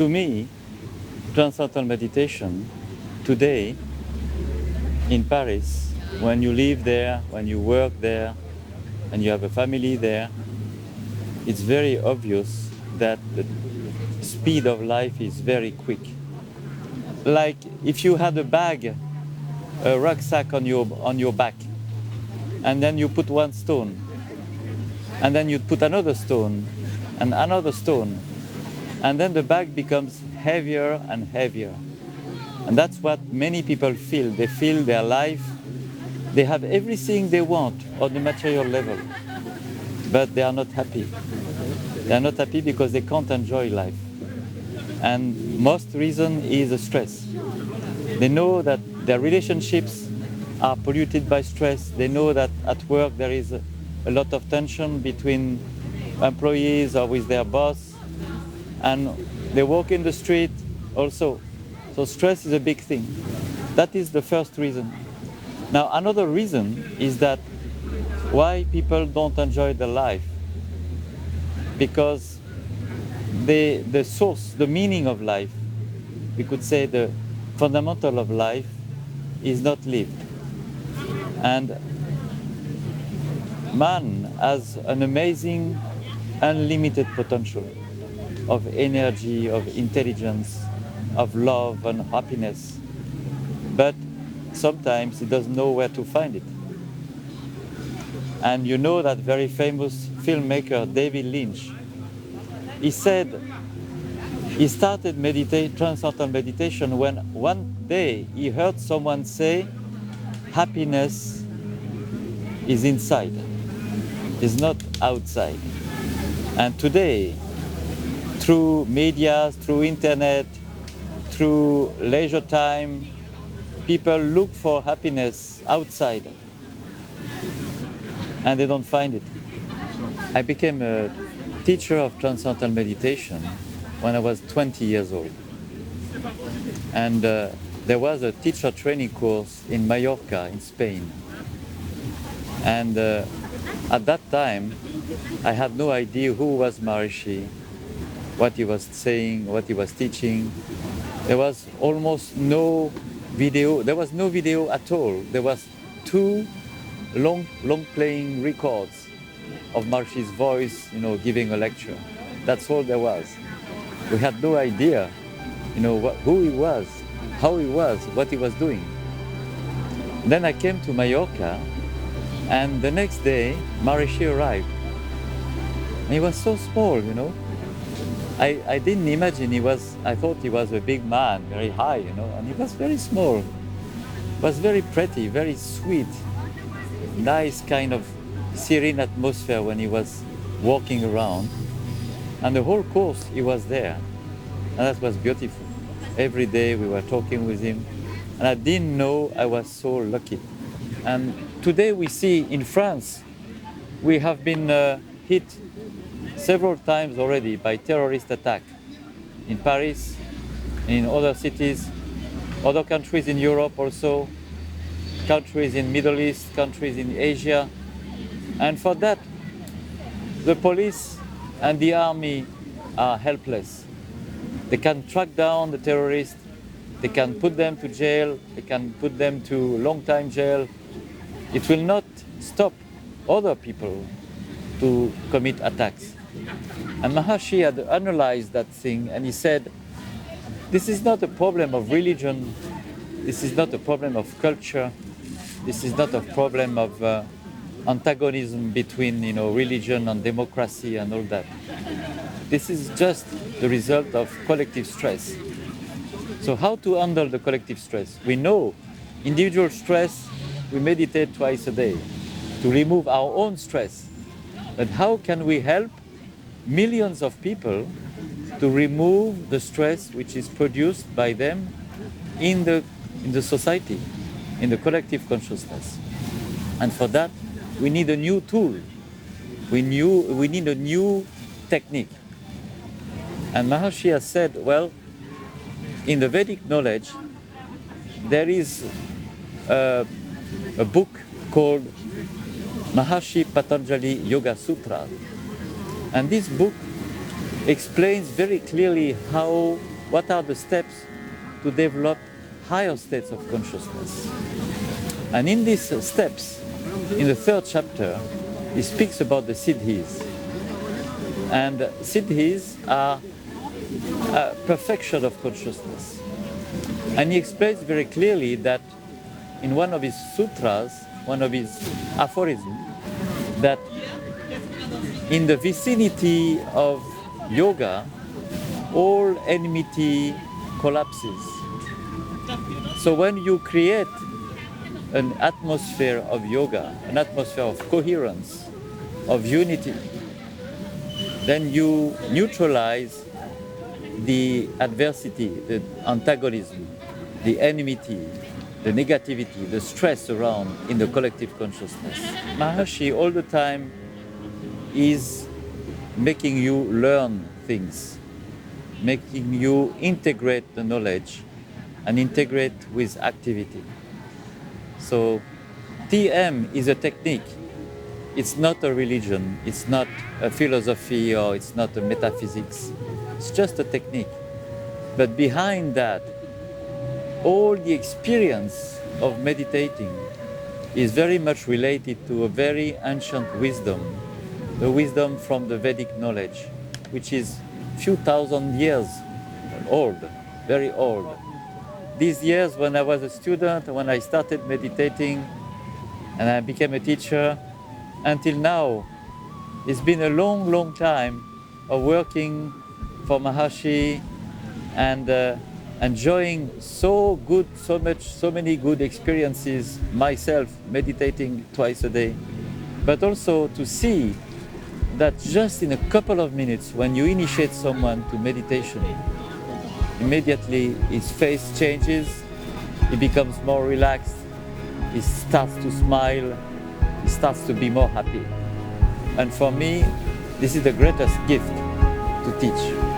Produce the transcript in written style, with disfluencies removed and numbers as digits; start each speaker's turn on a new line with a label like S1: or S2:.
S1: to me, Transcendental Meditation today in Paris, when you live there, when you work there, and you have a family there, it's very obvious that the speed of life is very quick. Like if you had a rucksack on your back, and then you put one stone, and then you put another stone, and another stone, and then the bag becomes heavier and heavier. And that's what many people feel. They feel their life, they have everything they want on the material level, but they are not happy. They are not happy because they can't enjoy life. And most reason is the stress. They know that their relationships are polluted by stress. They know that at work there is a lot of tension between employees or with their boss. And they walk in the street also. So stress is a big thing. That is the first reason. Now another reason is that why people don't enjoy their life. Because the source, the meaning of life, we could say the fundamental of life is not lived. And man has an amazing, unlimited potential of energy, of intelligence, of love and happiness. But sometimes he doesn't know where to find it. And you know that very famous filmmaker, David Lynch, he said he started Transcendental Meditation when one day he heard someone say, happiness is inside, is not outside. And today, through media, through internet, through leisure time, people look for happiness outside and they don't find it. I became a teacher of Transcendental Meditation when I was 20 years old. And there was a teacher training course in Mallorca, in Spain. And at that time, I had no idea who was Maharishi, what he was saying, what he was teaching. There was almost no video. There was no video at all. There was two long playing records of Maharishi's voice, giving a lecture. That's all there was. We had no idea, who he was, how he was, what he was doing. Then I came to Mallorca, and the next day, Maharishi arrived. And he was so small, I didn't imagine I thought he was a big man, very high, and he was very small. He was very pretty, very sweet, nice kind of serene atmosphere when he was walking around. And the whole course he was there, and that was beautiful. Every day we were talking with him, and I didn't know I was so lucky. And today we see in France, we have been hit several times already by terrorist attack in Paris, in other cities, other countries in Europe also, countries in Middle East, countries in Asia. And for that, the police and the army are helpless. They can track down the terrorists, they can put them to jail, they can put them to long time jail. It will not stop other people to commit attacks. And Maharishi had analyzed that thing, and he said, this is not a problem of religion, this is not a problem of culture, this is not a problem of antagonism between religion and democracy and all that. This is just the result of collective stress. So how to handle the collective stress? We know individual stress, we meditate twice a day to remove our own stress. But how can we help millions of people to remove the stress which is produced by them in the society, in the collective consciousness? And for that, we need a new tool. We need a new technique. And Maharishi has said, well, in the Vedic knowledge, there is a book called Maharishi Patanjali Yoga Sutra. And this book explains very clearly how what are the steps to develop higher states of consciousness. And in these steps, in the 3rd chapter, he speaks about the siddhis. And siddhis are a perfection of consciousness. And he explains very clearly that in one of his sutras, one of his aphorisms, that in the vicinity of yoga, all enmity collapses. So when you create an atmosphere of yoga, an atmosphere of coherence, of unity, then you neutralize the adversity, the antagonism, the enmity, the negativity, the stress around in the collective consciousness. Maharishi all the time is making you learn things, making you integrate the knowledge and integrate with activity. So TM is a technique. It's not a religion, it's not a philosophy, or it's not a metaphysics. It's just a technique. But behind that, all the experience of meditating is very much related to a very ancient wisdom, the wisdom from the Vedic knowledge, which is few thousand years old, very old. These years when I was a student, when I started meditating and I became a teacher, until now, it's been a long, long time of working for Maharishi and enjoying so many good experiences myself, meditating twice a day, but also to see that just in a couple of minutes, when you initiate someone to meditation, immediately his face changes, he becomes more relaxed, he starts to smile, he starts to be more happy. And for me, this is the greatest gift to teach.